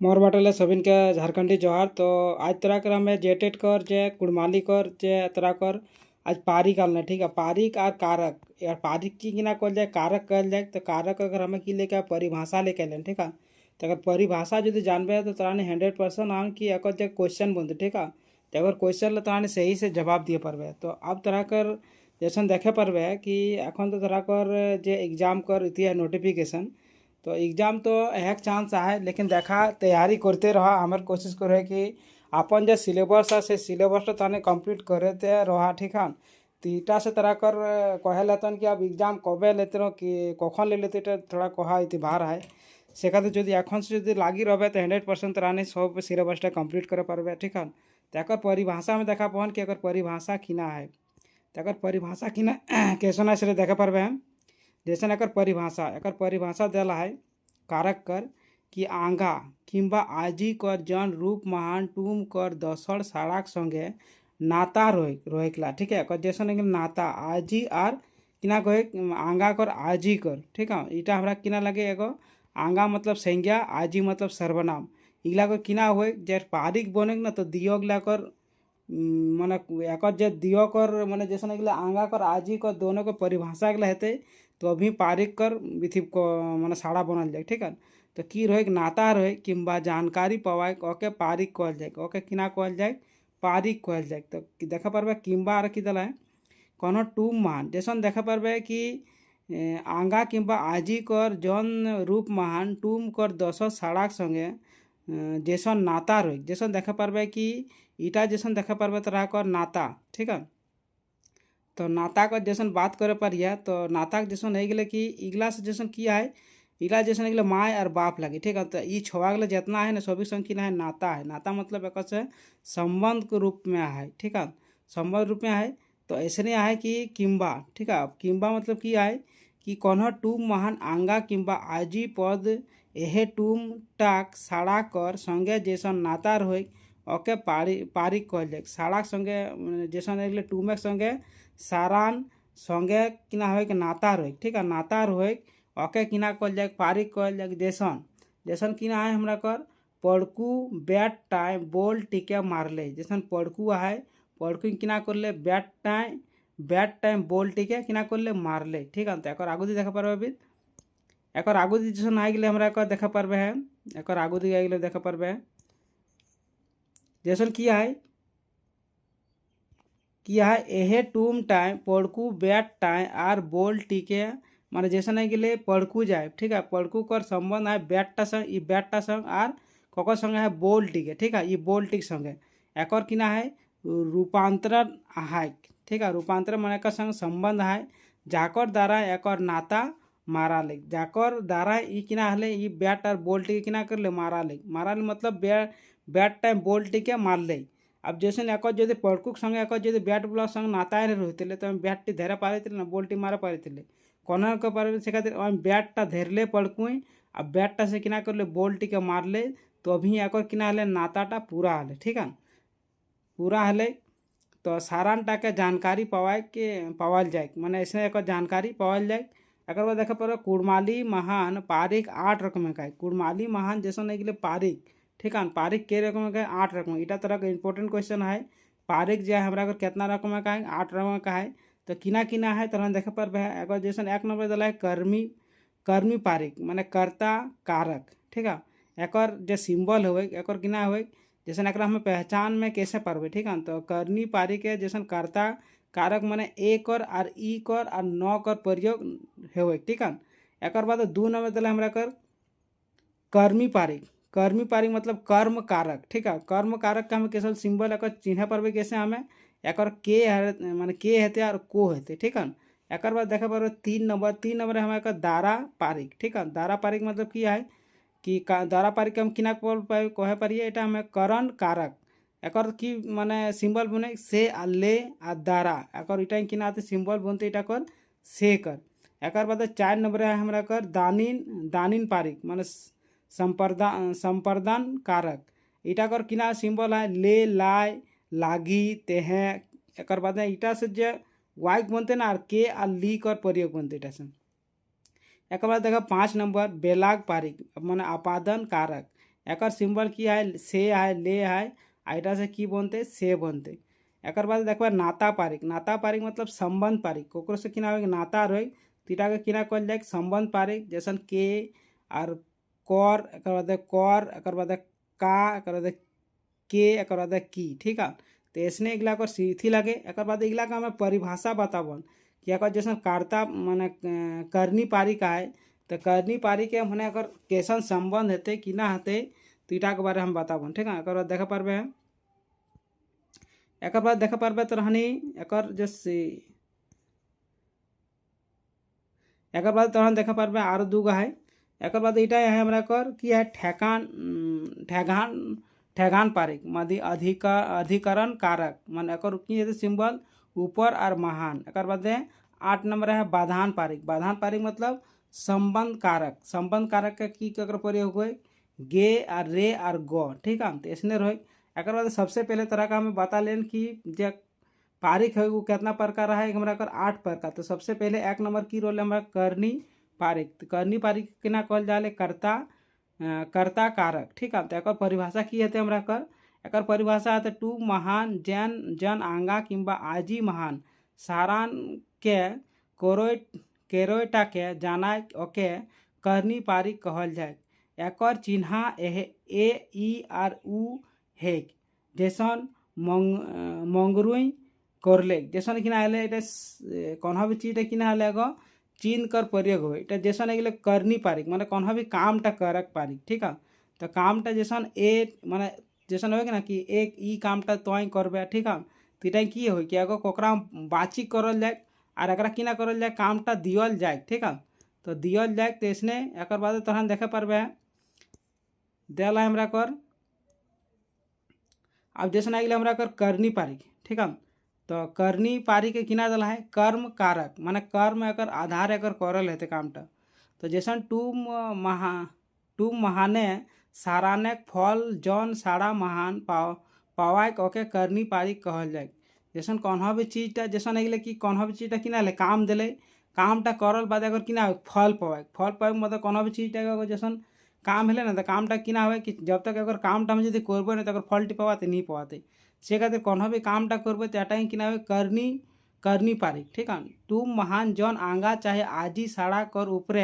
मोर बाटले सबिन के झारखंडी जोहार। तो आज तरह कर हमें जेटेट कर जे कुड़माली कर जे तरह कर आज पारिक आलने ठीक है। पारिक और कारक यार पारिक की ना कल जाए कारक कहल जाए। तो कारक अगर हमें की लेके परिभाषा लेके लें ठीक है। तो अगर परिभाषा जो जानबे तो तरानी 100% आन कि एक जे क्वेश्चन बनते ठीक है। तो अगर क्वेश्चन तरानी सही से जवाब दिए पारबे तो अब तरह कर जैसे देखे पारबे कि एखन तो तरह कर जे एग्जाम कर इतिहास नोटिफिकेशन तो एग्जाम तो एक चांस है लेकिन देखा तैयारी करते रहा हमारे कोशिश करे कि अपन जो सिलेबस है से सिलेबस ताने कंप्लीट करते रहा ठीक है। तो इटा से तरह कर कहे लेतन कि अब एग्जाम कबे लेते रहो कि कखन ले लेते थोड़ा कहा इति भार है से जो एखन से जो लगी रहे तो 100% तरानी सब सिलेबसटा कंप्लीट करे पारबे ठीक है। तो परिभाषा में देखा पहन कि अगर परिभाषा किना है तो अगर परिभाषा किना कैसन है से देखा पारबे हम जैसे एकर परिभाषा देला है कारक कर कि आंगा किंबा आजी कर जन रूप महान टूम कर दसड़ साड़ाक संगे नाता रोहिकला ठीक है। जैसे नाता आजी आर किना कहे आंगा कर आजी कर ठीक है। इटा हमरा किना लगे एगो आंगा मतलब संज्ञा आजी मतलब सर्वनाम इगला कर किना हुए जे पारिक बने ना तो दियोगला कर माने एक जे दियोकर माने जैसे एगला आंगा कर आजी कर दोनों के परिभाषा एगला हेते तो अभी पारिक कर विधि को माने साड़ा बनल जाए ठीक है। तो की रहे नाता रहे किंबा जानकारी पवाए ओके पारिक कहल जाए ओके किना कहल जाए पारिक कहल जाए। तो देखा पारबे किंबा आर की दला है कोनो टूम मान जैसन देखा पारबे कि आंगा किंबा आजी कर जन रूप महान टूम कर दस साड़ाक संगे जैसन नाता रहे जैसन देखा पारबे कि इटा जैसन देखा पारबे तरह कर नाता ठीक है। तो नाता का जैसन बात करे पारिया तो नाता जैसन है गले कि इगला से जैसन किया है इगला जैसन गले माँ और बाप लगे ठीक है। तो ये छवा गले जितना है ना सभी संग किना है नाता है नाता मतलब एक से संबंध के रूप में है ठीक है। संबंध रूप में है तो ऐसे नहीं है कि किम्बा ठीक है। किम्बा मतलब किया है कि कौन टूम महान आंगा किंबा आजी पद एहे टूम टाक साड़ा कर संगे जैसन नाता रहे ओके पारिक कहल जाए साड़ाक संगे जैसन एगले टूमेक संगे सारान संगे किना हो नाता रहे ठीक है। नाता रहे ओके किना कहल जाए पारिक कहल जाए जैसन जैसन किना है हमरा कर पड़कू बैट टाइम बॉल टिके मारले जैसन पड़कू है पड़कू किना कर ले बैट टाइम बॉल टिके किना कर ले मारले ठीक है। तो एक आगुदी देखा पारबे अभी एक आगुदी जैसन आ गए हमरा एक देखा पारबे है एक आगुदी आ गए देखा पारबे जैसन किया है एहे टूम टाइम पड़कू बैट टाइम आर बॉल टिके माने जैसे नहीं गए पड़कू जाए ठीक है। पड़कू कर संबंध है बैटटा संग बैटटा संग आर ककर संगे है बॉल टिके ठीक है। ये बॉल टिक संगे एक किना है रूपांतरण है ठीक है। रूपांतरण माने का संग संबंध है जाकर द्वारा एक नाता मारा ले जाकर द्वारा ये किना हले ये बैट और बॉल टिके किना कर ले मारा ले मतलब बैट टाइम बॉल टिके मार ले। अब जैसे एक जो पड़कू संगे एक जो बैट बॉल संग नाता रही तो बैट टी धरे पारे ना बॉल टी मारा पारे कौन पारे से खातिर बैटा धरले पड़कुई अब बैटा से किना कर ले बॉल टी के मारले तो अभी एक किना हले नाताटा पूरा हले ठीक है पूरा हले। तो सारानटा के जानकारी पावाल जाए माने ऐसे एक जानकारी पावाल जाए। एक बाद देखा पर कुड़माली महान पारिक 8 रकम का है कुड़माली महान जैसा नहीं गए पारिक ठीक है। पारिक के रकम का है 8 रकम इटा तरह का इंपॉर्टेंट क्वेश्चन है पारिक जो है हमारा कितना रकम का है 8 रकम का है। तो किना किना है तरह देखे पर एक जैसे एक नंबर दिला है कर्मी पारिक माने कर्ता कारक ठीक है। एक जो सिंबल हुए एक किना हुए जैसे एक हमें पहचान में कैसे पारबे ठीक है। तो कर्मी पारिक है जैसे कर्ता कारक माने ए कर और ई कर और न कर प्रयोग हुए ठीक है। एक बाद 2 नंबर दिला हमारा कर कर्मी पारिक मतलब कर्म कारक ठीक है। कर्म कारक का हमें कैसे सिंबल एक चिन्ह पारबे कैसे हमें एक के माने के हेते और को हेते ठीक है। एक बाद देखा पार 3 नंबर हमें एक दारा पारिक ठीक है। दारा पारिक मतलब क्या है कि दारा पारिक हम किना कहे पारिए एटा हमें करण कारक एक की माने सिंबल बने से आ ले आ दारा एक इटा किना आते सिंबल बनते इटा कर से कर। एक बाद 4 नंबर है हमारा कर दानिन पारिक माने संप्रदान कारक इटा कर किना सिंबल है ले लाए लागी तेहे एक बाद इटा से जो वाइक बनते ना के आ ली कर प्रयोग बनते इटा से। एक बाद देखा 5 नंबर बेलाग पारिक माने आपादन कारक एकर सिंबल की है से है ले है आइटा से की बनते से बनते। एकर बाद देखबा नाता पारिक। नाता पारिक मतलब संबंध पारिक, कोकरो से किना होय नाता रहे तीटा के किना कहल जाए संबंध पारिक। जैसन के और कर, एकर बाद कर, एकर बाद का, एकर बाद के, एकर बाद की, ठीक है। तो ऐसने इगला कर सीथी लगे। एकर बाद इगला का हमें परिभाषा बतावन कि एकर जैसन कार्ता माने करनी पारी का है, तो करनी पारी के मने अगर कैसन संबंध हेते कि ना हेते तीटा के बारे हम बतावन, ठीक है। एकर बाद देखा पारबे एकर बाद देखा पारबे तो रहनी एकर जैसे एकर बाद तहन देखा पारबे आरो दूगो है। एकर बाद इटा है हमरा कर कि है ठेकान ठेगान ठेगान पारिक मधि अधिकरण कारक माने एकर की है सिंबल ऊपर और महान। एकर बाद 8 नंबर है बाधान पारिक। बाधान पारिक मतलब संबंध कारक। संबंध कारक का की अगर प्रयोग हुए गे और रे और गो, ठीक है। तो इसने रहे। एकर बाद सबसे पहले तरह का हमें बता लें कि जे पारिक है वो कितना प्रकार है हमारा कर 8 प्रकार। तो सबसे पहले 1 नंबर की रोल हमारा करनी पारिक। तो करनी पारिक केना कहल जाले कर्ता कर्ता कारक, ठीक है। तो एकर परिभाषा की हेते हमरा कर एकर परिभाषा है टू महान जैन जन आंगा किंबा आजी महान सारान के केरोटा के जानाय ओके करनी पारिक कहल जाए। एकर चिन्हा ए ई आर उ है जैसन मंगरुई करले जैसन कि ना कौन भी चीज कि ना चिन्ह कर प्रयोग हो इटा जैसन एगले करनी पारिक माने कौन भी कामटा करक पारिक, ठीक है। तो कामटा जैसन ए माने जैसन हो ना कि एक ई कामटा तोय करबे, ठीक है। तो इटा की हो कि अगर कोकरा बाची करल जाए और एकरा की ना करल जाए कामटा दियल जाए, ठीक है। तो दियल जाए तो इसने एकर बाद तहन देखे पारबे देला हमरा कर। अब जैसे आगे हमरा कर करनी पारिक, ठीक है। तो करनी पारी के किना दला है कर्म कारक माने कर्म एकर आधार एकर करल हेते कामटा। तो जैसन टू महाने साराने फल जौन साड़ा महान पावाय ओके करनी पारिक कहल जाए। जैसन कौन भी चीजटा जैसन एगले कि कौन भी चीजटा किना ले काम दिले कामटा करल बाद अगर किना फल पावाय मतलब कौन भी चीजटा जैसन काम है ना तो कामटा किना हुए कि जब तक अगर कामटा में यदि करबो ना तो अगर फलटी पावाते नहीं पावाते से खातिर कौन भी कामटा करबो तो ही किना हुए करनी करनी पारिक, ठीक है। तू महान जौन आंगा चाहे आजी साड़ा कर ऊपरे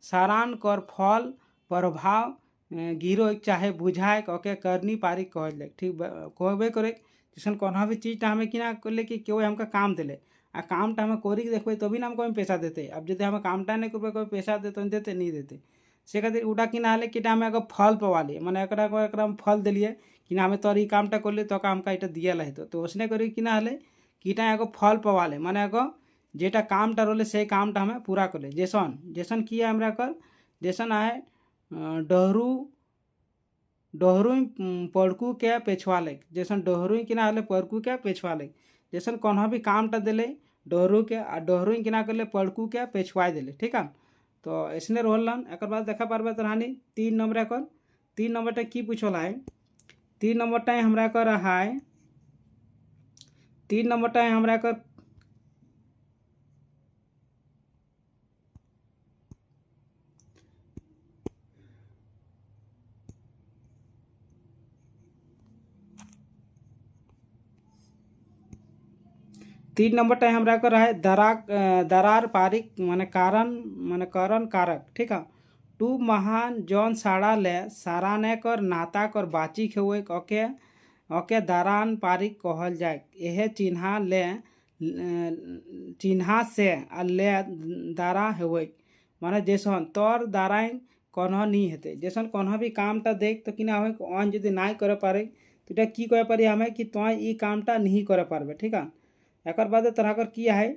सारान कर फल प्रभाव गिरो चाहे बुझाए ओके करनी पारिक कहल जाए, ठीक कहबे करे। जैसन कौन भी चीजटा हमें किना करले कि केउ हमका काम दिले आ कामटा हमें करी के देखबे तभी ना हमको हम पैसा देते। अब यदि हमें कामटा नहीं करबे कोई पैसा देते देते नहीं देते से खातिर उड़ा किना हले कि हमें अगर फल पवाली माने एकरा फल दिलिए कि ना हमें तोर ई कामटा करले तो हमका इटा दियल है। तो उसने करी किना हले किटा एगो फल पवाले माने एगो जेटा कामटा रोले से कामटा हमें पूरा करले। जैसन जैसन किया हमरा कर जैसन आए डहरू डहरुई पड़कू के पेछवाले जैसन डहरुई किना हले पड़कू के पेछवाले जैसन कौन भी कामटा दिले डहरू के आ डहरुई किना करले पड़कू के पेछवाई दिले, ठीक है। तो ऐसने रोलन एक बाद देखा पारबे तो रानी 3 नंबर कर 3 नंबर की पूछला है 3 नंबर हमरा कर है 3 नंबर हमरा कर 3 नंबर हमरा कर है दरार पारिक माने करण कारक, ठीक है। टू महान जौन साड़ा ले साराने कर नाता कर बाची खेवे ओके ओके दरान पारिक कहल जाए। यह चिन्हा ले चिन्हा से ले दारा हुए माने जैसन तोर दाराई कौन नहीं हेते जैसन कौन भी कामटा देख तो किना हो अन यदि नहीं करे पारे तो इटा की कहे पारी हमें कि तुम ई कामटा नहीं करे पारबे, ठीक है। एक बाद तरह कर किया है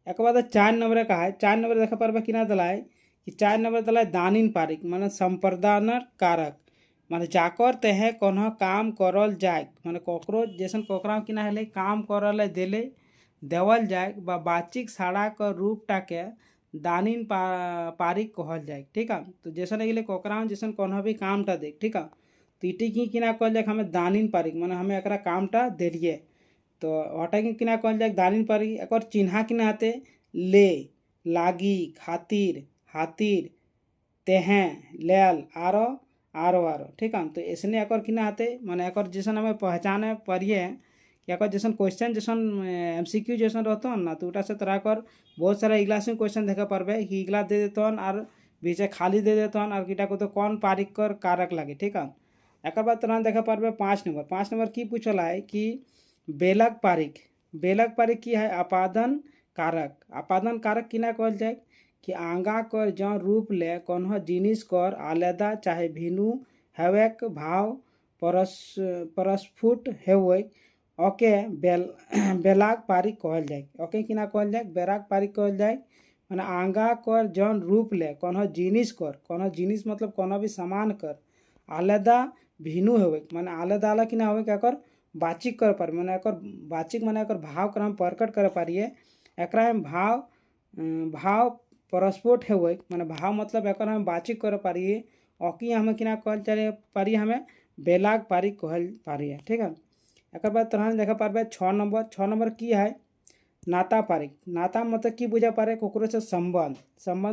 एक बाद 4 नंबर का है 4 नंबर देखा पारबे किना दला है कि 4 नंबर दला है दानिन पारिक माने संप्रदान कारक माने जाकर तेहे कोनो काम करल जाए माने कोकरो जैसन कोकरा किना हेले काम करल देले देवल जाए बा बाचिक साड़ा का रूपटा के दानिन पारिक कहल जाए, ठीक है। तो जैसन एगले कोकरा जैसन कोनो भी कामटा देख, ठीक है। तो इटी की किना कहल जाए हमें दानिन पारिक माने हमें एकरा कामटा देलिए तो हटा की किना कहल जाए दानिन पारिक एक चिन्हा किना आते ले लागी खातिर हातिर तेहें लेल आरो आरो आरो ठीक है। तो इसने एक किना आते माने एक जैसन हमें पहचाने परिए कि एक जैसन क्वेश्चन जैसन एमसीक्यू जैसन रहता ना तो उटा से तरह कर बहुत सारा इगला से क्वेश्चन देखा पारबे कि इगला दे देतन और बीचे खाली दे देतन और किटा को तो कौन पारिक कर कारक लगे ठीक है। एक बाद तरह देखा पारबे 5 नंबर की पूछला है कि बेलक पारिक की है आपादन कारक किना कहल जाए कि आंगा कर जौन रूप ले कौन जिनिस कर आलेदा चाहे भिनु हेवेक भाव परस्फुट हेवे ओके बेलाग पारिक कहल जाए। ओके किना कहल जाए बेराग पारिक कहल जाए माने आंगा कर जौन रूप ले कौन जिनिस मतलब कौन भी सामान कर आलेदा भिनु हेवे माने आलेदा आला किना हेवे क्या बाचिक कर पार माने बाचिक माने भाव कर हम प्रकट कर पारिए एकरा में भाव परस्फोट हेवे माने भाव मतलब एक हम बाचिक कर पारिए ओकी हमें किना कहल चले पारिए हमें बेलाग पारिक कहल पारिए ठीक है। एक बाद तरह देखा पारबे 6 नंबर की है नाता मतलब की बुझा पारे कोकरो से संबंध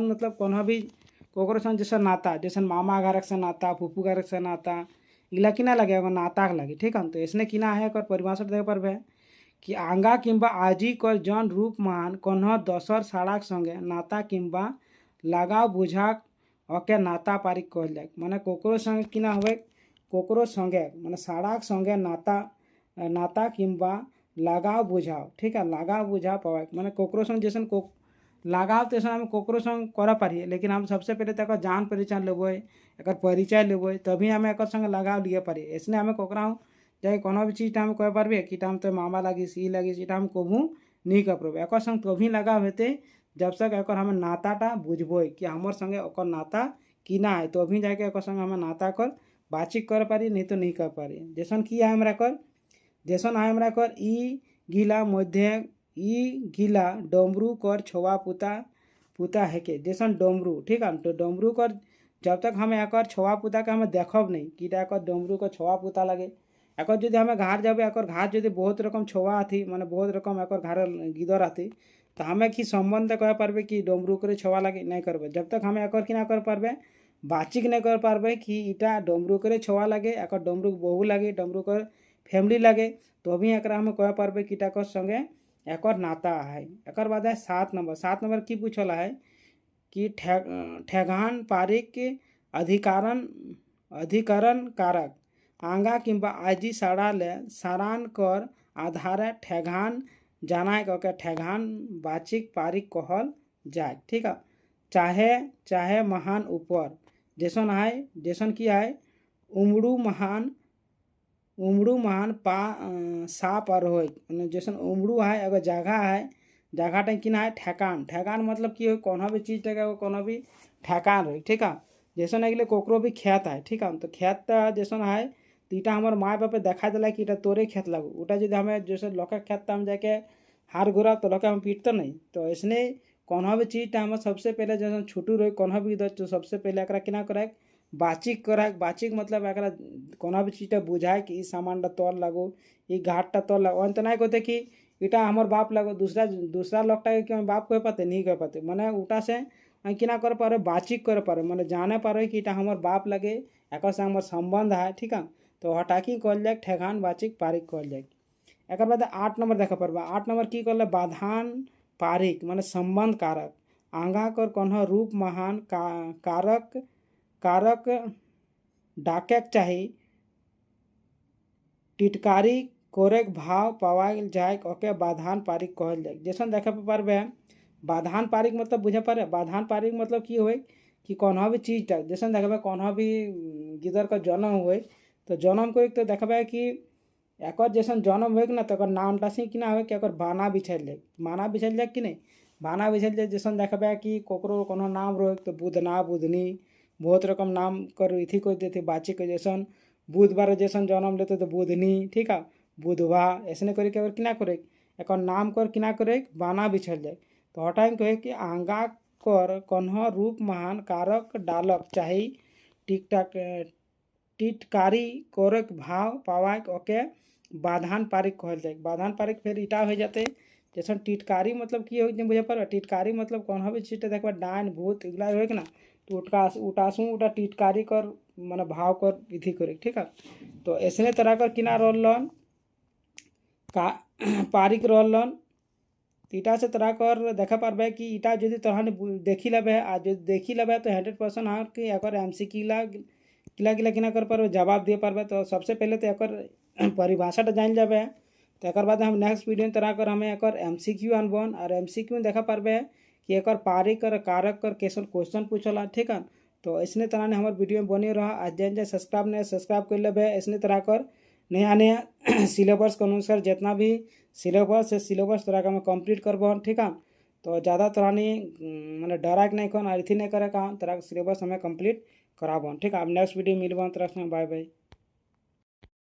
मतलब कौन भी कोकरो से जैसे नाता जैसे मामा घरक से नाता फूफू घरक से नाता इला किना लगे अगर नाता लगे ठीक है। तो इसने किना है कर परिभाषा देख पारबे कि आंगा किंबा आजी कर जौन रूप मान कौन दसर साड़ाक संगे नाता किंबा लगाव बुझाक ओके नाता पारिक कहल जाए माने कोकरो संगे किना हुए कोकरो संगे माने साड़ाक संगे नाता किंबा लगाव बुझाव ठीक है लगाव बुझाव पावे माने कोकरो संग जैसन लगाव तैसन हम कोकरो संग कर पारिए लेकिन हम सबसे पहले तक जान पहचान लेबै एक परिचय लेबै तभी हमें एक संग लगाव लिए पारिए। इसने हमें कोकरा जाए कोनो भी चीज़ हम कह पारबे कि हम तो मामा लगिस ई लगिस इटा हम कभू नहीं कह पारबे एक संग तभी लगाव हेते जब तक एक हमें नाताटा बुझबै कि हमर संगे ओकर नाता किना है तभी जाके एक संग हमें नाता कर बातचीत कर पारी नहीं तो नहीं कर पारी। जैसन की है हमरा कर जैसन है हमरा कर ई गीला मध्य ई गीला डमरू कर छोवा पुता है के जैसन डमरू ठीक है। तो डमरू कर जब तक हमें एक छोवा पुता के हमें देखब नहीं कि एक डमरू को छोवा पुता लगे एक जो हमें घर जाबे एक घर जो बहुत रकम छोवा आती माने बहुत रकम एक घर गिदर आती तो हमें कि संबंध कह पारबे कि डमरू करे छोवा लगे नहीं करबे जब तक हमें एक कि ना कर पारबे बातचीत नहीं कर पारबे कि इटा डमरू करे छोवा लगे एक डमरू बहु लगे डमरू कर फैमिली लगे तो भी एक हम कह पारबे कि इटा संगे एक नाता है। एक बाद है 7 नंबर की पूछला है कि ठेगान पारिक अधिकरण कारक आंगा किंबा आजी साड़ा ले सारान कर आधारे ठेगान जाना के ठेगान बाचिक पारिक कहल जाए ठीक है। चाहे महान ऊपर जैसन है जैसन की है उमड़ू महान सा पर हो जैसन उमड़ू है अगर जगह टाइम किना है ठेकान मतलब कि कौन भी चीज़ कौन भी ठेकान रही ठीक है। जैसन अगले कोकरो भी खेत है ठीक है। तो खेत जैसन है तो इटा हमारे माँ बापे देखा दिला कि इटा तोरे खेत लगू उटा जो हमें जैसे लोके खेत हम जाके हार घुरा तो लोके हम पीटते नहीं तो इसने कौन भी चीज़ हम सबसे पहले जैसे छुटू रही कौन भी इधर तो सबसे पहले एक किना करे बाचिक कराए बाचिक मतलब एक कौन भी चीज़ बुझाए कि सामान तोल लगो ये घाट तोल लगो अंत नहीं कहते कि इटा हमार बाप लगो दूसरा लोगटा कि बाप कह पाते नहीं कह पाते मैंने उटा से किना कर पारे बातचीत कर पारे मैंने जाने पारे कि इटा हमार बाप लगे एक हमार संबंध है ठीक है। तो हटाकी कहल जाए ठेगान बाचिक पारिक कहल जाए। एक बाद 8 नंबर देखा पारबा 8 नंबर की कहल बाधान पारिक माने संबंध कारक आंगा कर कौन रूप महान कारक डाके चाही टिटकारी कोरेक भाव पवाल जाए ओके बाधान पारिक कहल जाए। जैसन देखे पारबे बाधान पारिक मतलब बुझे पारे बाधान पारिक मतलब की हुए कि कौन भी चीज़ जैसन देखबे कौन भी गिदर का जन्म हुए तो जन्म को एक तो देखबे कि एक जैसन जन्म हुए ना तो नामटा से कि ना हो कि बाना बिछल जाए कि नहीं बाना बिछल जाए जैसन देखबे कि कोकरो कोनो नाम रहे तो बुधना बुधनी बहुत रकम नाम कर इथी को देते बाची के जैसन बुधवार जैसन जन्म लेते तो बुधनी ठीक है बुधवा ऐसे करके किना करे एक नाम कर किना करे बाना बिछल जाए। तो हटाएं कहे कि आंगा कर कन्ह रूप महान कारक डालक चाही टिटकारी कोरक भाव पावाक ओके बाधान पारिक कहल जाए। बाधान पारिक फिर इटा हो जाते जैसे टिटकारी मतलब की हो बुझे पर टिटकारी मतलब कौन भी चीज देखा डान भूत इगला हो ना तो उठासूँ उठा टिटकारी कर माने भाव कर विधि कर, ठीक है। तो ऐसने तरह कर किना रोलन का पारिक रोलन इटा से तरह कर देखा पारबे कि इटा जो तरह देखी लेबे आज जो देखी लेबे तो 100% हाँ कि एक एमसीक्यू किला किला किना कर पारबे जवाब दिए पारबे। तो सबसे पहले तो एक परिभाषा जान जाबे, तो एक बाद हम नेक्स्ट वीडियो तरह कर हमें एक एमसीक्यू अनबन और एमसीक्यू देखा पारबे कि एक पारिक कर कारक कर कैसे क्वेश्चन पूछला, ठीक है। तो इसने तरह ने हमारे वीडियो में बनी रहा। आज जैन सब्सक्राइब ने सब्सक्राइब कर लेबे। इसने तरह कर नया नया सिलेबस के अनुसार जितना भी सिलेबस है सिलेबस तरह का मैं कंप्लीट करबो, ठीक है। तो ज़्यादा तरह नहीं मैंने डरा के नहीं कौन अर्थी नहीं करे कहाँ तरह सिलेबस हमें कंप्लीट कराबो, ठीक है। अब नेक्स्ट वीडियो मिलबो तरह से बाय बाय।